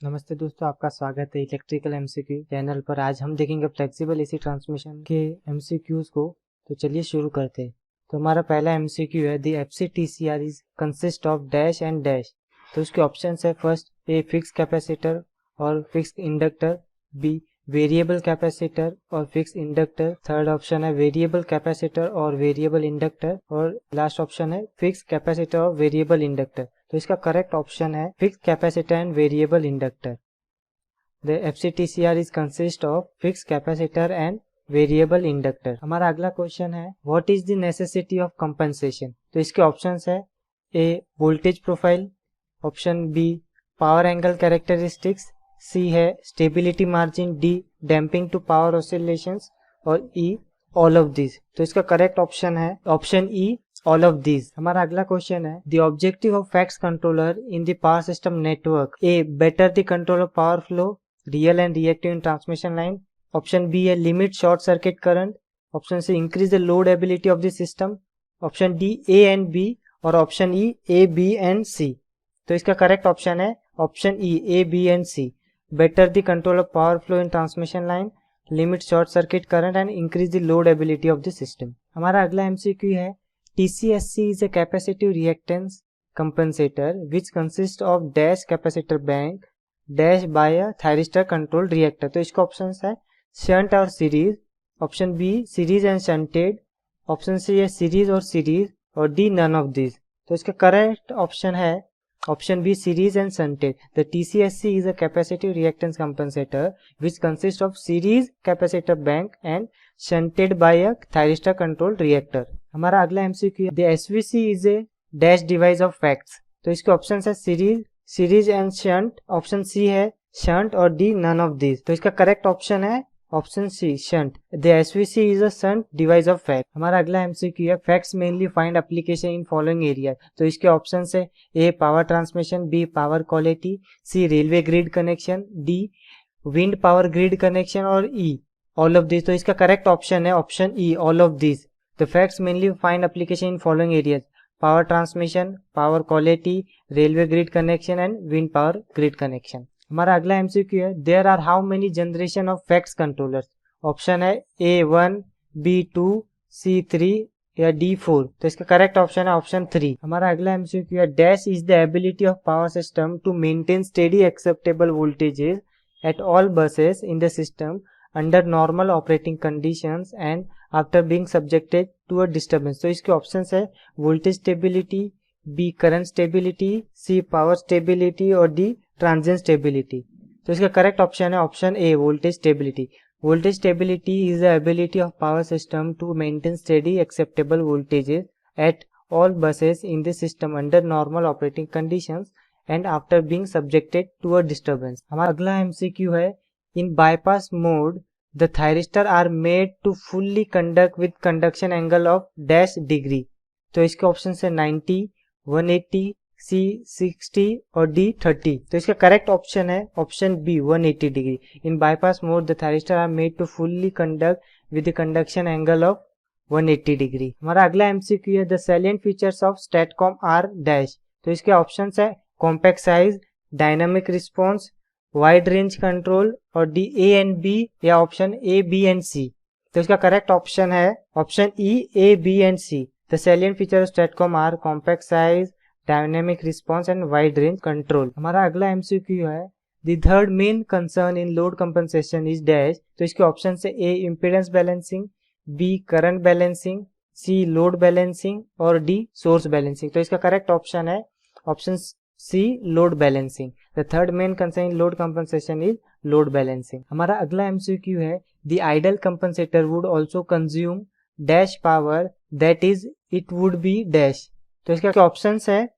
नमस्ते दोस्तों, आपका स्वागत है इलेक्ट्रिकल एमसीक्यू चैनल पर। आज हम देखेंगे फ्लेक्सिबल एसी ट्रांसमिशन के एमसीक्यूज को। तो चलिए शुरू करते हैं। तो हमारा पहला एमसीक्यू है, the FCTCR is consist of dash and dash. तो उसके ऑप्शंस है, फर्स्ट ए फिक्स कैपेसिटर और fix inductor, B variable capacitor और फिक्स इंडक्टर, थर्ड ऑप्शन है वेरिएबल कैपेसिटर और वेरिएबल इंडक्टर, और लास्ट ऑप्शन है फिक्स कैपेसिटर और वेरिएबल इंडक्टर। तो इसका करेक्ट ऑप्शन है fix capacitor and variable inductor. The FCTCR is consist of fix capacitor and variable inductor. हमारा अगला क्वेश्चन है, what is the necessity of compensation. तो इसके ऑप्शंस है, A voltage profile, option B power angle characteristics, C है stability margin, D damping to power oscillations, और E all of this. तो इसका करेक्ट ऑप्शन है option E all of these. हमारा अगला क्वेश्चन है, the objective of FACTS controller in the power system network, A better the control of power flow real and reactive in transmission line, option B है limit short circuit current, option C increase the load ability of the system, option D A and B, और option E A B and C. तो इसका correct option है option E A B and C. Better the control of power flow in transmission line, limit short circuit current and increase the load ability of the system. हमारा अगला MCQ है, TCSC is a capacitive reactance compensator which consists of dash capacitor bank dash by a thyristor controlled reactor। तो इसका option है shunt और series, option B series and shunted, option C है series और series, और D none of this. तो इसका correct option है option B series and shunted. The TCSC is a capacitive reactance compensator which consists of series capacitor bank and shunted by a thyristor controlled reactor। हमारा अगला MCQ, the SVC is a dash device of FACTS. तो इसके option है series, series and shunt, option C है shunt, और D none of this. तो इसका correct option है option C shunt. The SVC is a shunt device of FACT. हमारा अगला एमसीक्यू है, FACTS mainly find application in following area. तो इसके ऑप्शन है, A power transmission, B power quality, C railway grid connection, D wind power grid connection, और E all of this. तो इसका correct option है option E all of this. The facts mainly find application in following areas: power transmission, power quality, railway grid connection and wind power grid connection। हमारा अगला MCQ है, there are how many generation of FACTS controllers। Option है A1, B2, C3 या D4। तो इसका correct option है option 3। हमारा अगला एमसीक्यू है, dash is the ability of power system to maintain steady acceptable voltages at all buses in the system under normal operating conditions and after being subjected to a disturbance. तो इसके options है voltage stability, B current stability, C power stability, और D transient stability. तो इसका correct option है option A voltage stability. Voltage stability is the ability of power system to maintain steady acceptable voltages at all buses in the system under normal operating conditions and after being subjected to a disturbance. हमारा अगला MCQ है, in bypass mode the thyristor are made to fully conduct with conduction angle of dash degree। तो इसके option है 90, 180, C 60 और D 30। तो इसका correct option है option B 180 degree. In bypass mode the thyristor are made to fully conduct with the conduction angle of 180 degree. हमारा अगला MCQ है, the salient features of STATCOM are dash. तो इसके option है compact size, dynamic response, wide range control, और D A and B या option A B and C. तो इसका करेक्ट ऑप्शन है option E A B and C. The salient feature of STATCOM are compact size, dynamic response and wide range control. हमारा अगला MCQ है, the third main concern in load compensation is dash. तो इसके option से A impedance balancing, B current balancing, C load balancing, और D source balancing. तो इसका correct option है option C load balancing. The third main concern in load compensation is load balancing. हमारा अगला MCQ है, the idol compensator would also consume dash power that is it would be dash. तो इसका options है,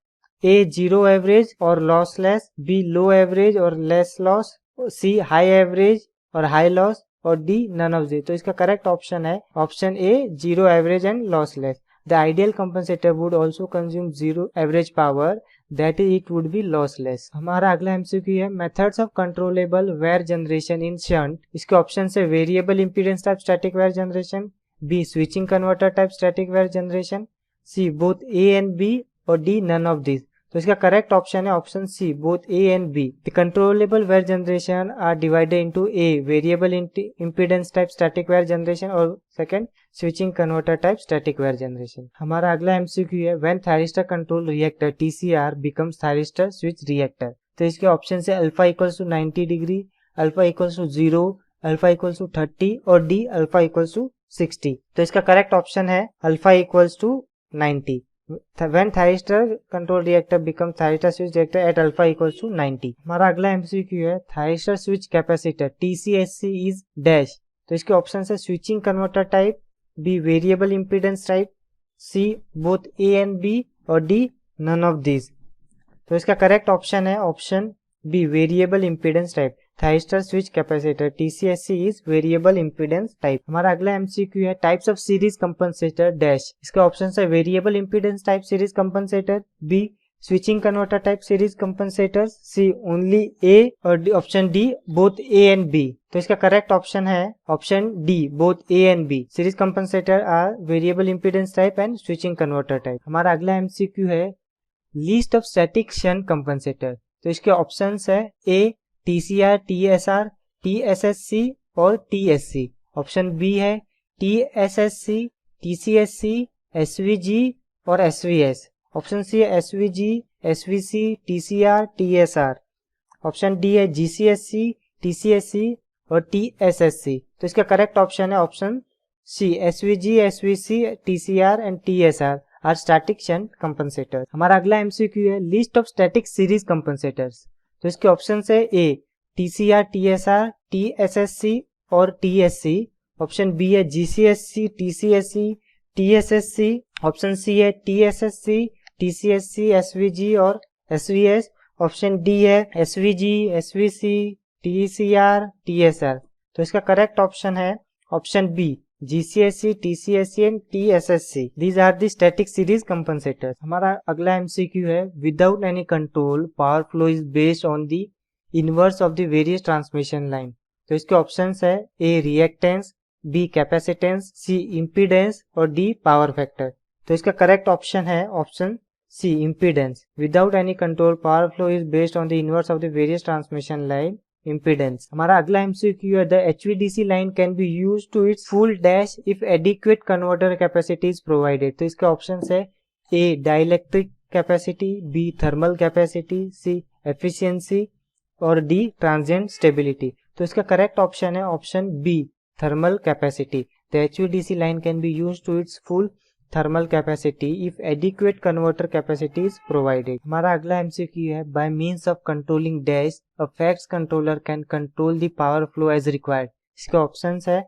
A zero average और lossless, B low average और less loss, C high average और high loss, और डी नन ऑफ दिस। तो इसका correct option है option A zero average and lossless. The ideal compensator would also consume zero average power that is it would be lossless। हमारा अगला MCQ है, methods of controllable VAR generation in shunt. इसके option है variable impedance type static VAR generation, B switching converter type static VAR generation, C both A and B, और D none of this. तो इसका correct option है option C, both A and B. The controllable VAR generation are divided into A variable impedance type static VAR generation और second switching converter type static VAR generation. हमारा अगला MCQ है when thyristor control reactor TCR becomes thyristor switch reactor. तो इसके option है alpha equals to 90 degree, alpha equals to 0, alpha equals to 30 और D alpha equals to 60। तो इसका correct option है alpha equals to 90। When thyristor control reactor becomes thyristor switch reactor at alpha equals to 90। हमारा अगला MCQ है thyristor switch capacitor TCSC is dash। तो इसके option है switching converter type, B variable impedance type, C both A and B और D none of this. तो इसका correct option है option B variable impedance type. Thyristor switch capacitor TCSC is variable impedance type. हमारा अगला MCQ है types of series compensator dash. इसका option है variable impedance type series compensator, B switching converter type series compensator, C only A और option D both A and B. तो इसका correct option है option D both A and B. Series compensator are variable impedance type and switching converter type. हमारा अगला MCQ है list of static shunt compensator. तो इसके options है A TCR, TSR, TSSC और TSC। ऑप्शन बी है TSSC, TCSC, SVG और SVS। Option C है SVG, SVC, TCR, TSR। Option D है GCSC, TCSC और TSSC। तो इसका करेक्ट ऑप्शन है option C SVG, SVC, TCR and TSR are static shunt compensator. हमारा अगला एमसीक्यू है list of static series compensators. तो इसके ऑप्शन है ए TCR, TSR, TSSC और TSC। ऑप्शन बी है GCSC, TCSC, TSSC। Option C है TSSC, TCSC, SVG और SVS। ऑप्शन डी है SVG, SVC, TCR, TSR। तो इसका करेक्ट ऑप्शन है option B GCSC, TCSC and TSSC। These are the static series compensators। हमारा अगला MCQ है without any control power flow is based on the inverse of the various transmission line. तो इसके options है A reactance, B capacitance, C impedance और D power factor. तो इसका correct option है option C impedance. Without any control power flow is based on the inverse of the various transmission line impedance। हमारा अगला MCQ है the HVDC line can be use to its full dash if adequate converter capacity is provided. तो इसके option है A dielectric capacity, B thermal capacity, C efficiency और D transient stability. तो इसका correct option है option B thermal capacity. The HVDC line can be used to its full thermal capacity if adequate converter capacity is provided। हमारा अगला MCQ है by means of controlling dash a FACTS controller can control the power flow as required। इसके options है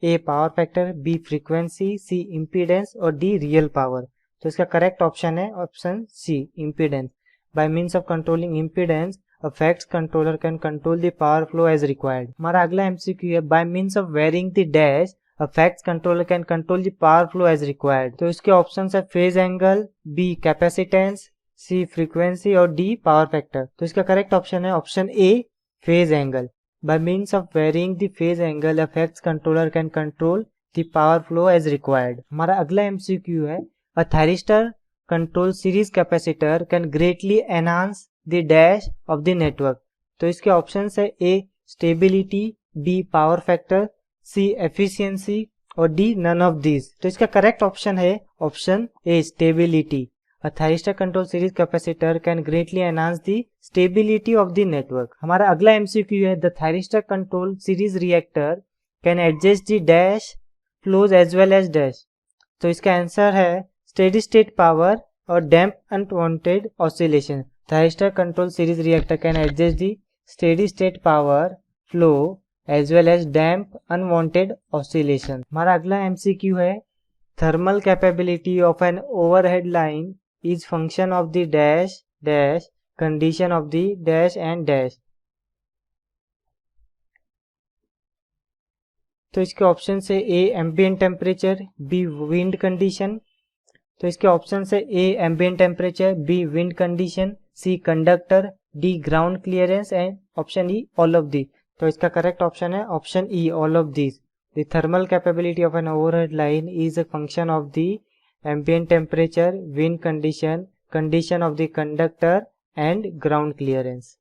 A power factor, B frequency, C impedance और D real power. तो इसका correct option है option C impedance. by means of controlling impedance a FACTS controller can control the power flow as required। हमारा अगला MCQ है by means of varying the dash a FACTS controller can control the power flow as required। तो इसके option है phase angle, B capacitance, सी frequency और D power factor. तो इसका correct option है option A phase angle. by means of varying the phase angle a FACTS controller can control the power flow as required। हमारा अगला MCQ है a thyristor control series capacitor can greatly enhance the dash of the network। तो इसके options है ए stability, B power factor, सी efficiency और D none of this. तो इसका correct option है option A stability. A thyristor control series capacitor can greatly enhance the stability of the network। हमारा अगला MCQ है the thyristor control series reactor can adjust the dash flows as well as dash। तो इसका answer है steady state power और damp unwanted oscillation। Thyristor control series reactor can adjust the steady state power flow as well as damp unwanted oscillation। हमारा अगला MCQ है thermal capability of an overhead line is function of the dash dash condition of the dash and dash। तो इसके option से A ambient temperature, B wind condition. तो इसके option से A ambient temperature, B wind condition, C conductor, D ground clearance and option E all of these. तो इसका correct option है option E all of this. The thermal capability of an overhead line is a function of the ambient temperature, wind condition, condition of the conductor and ground clearance.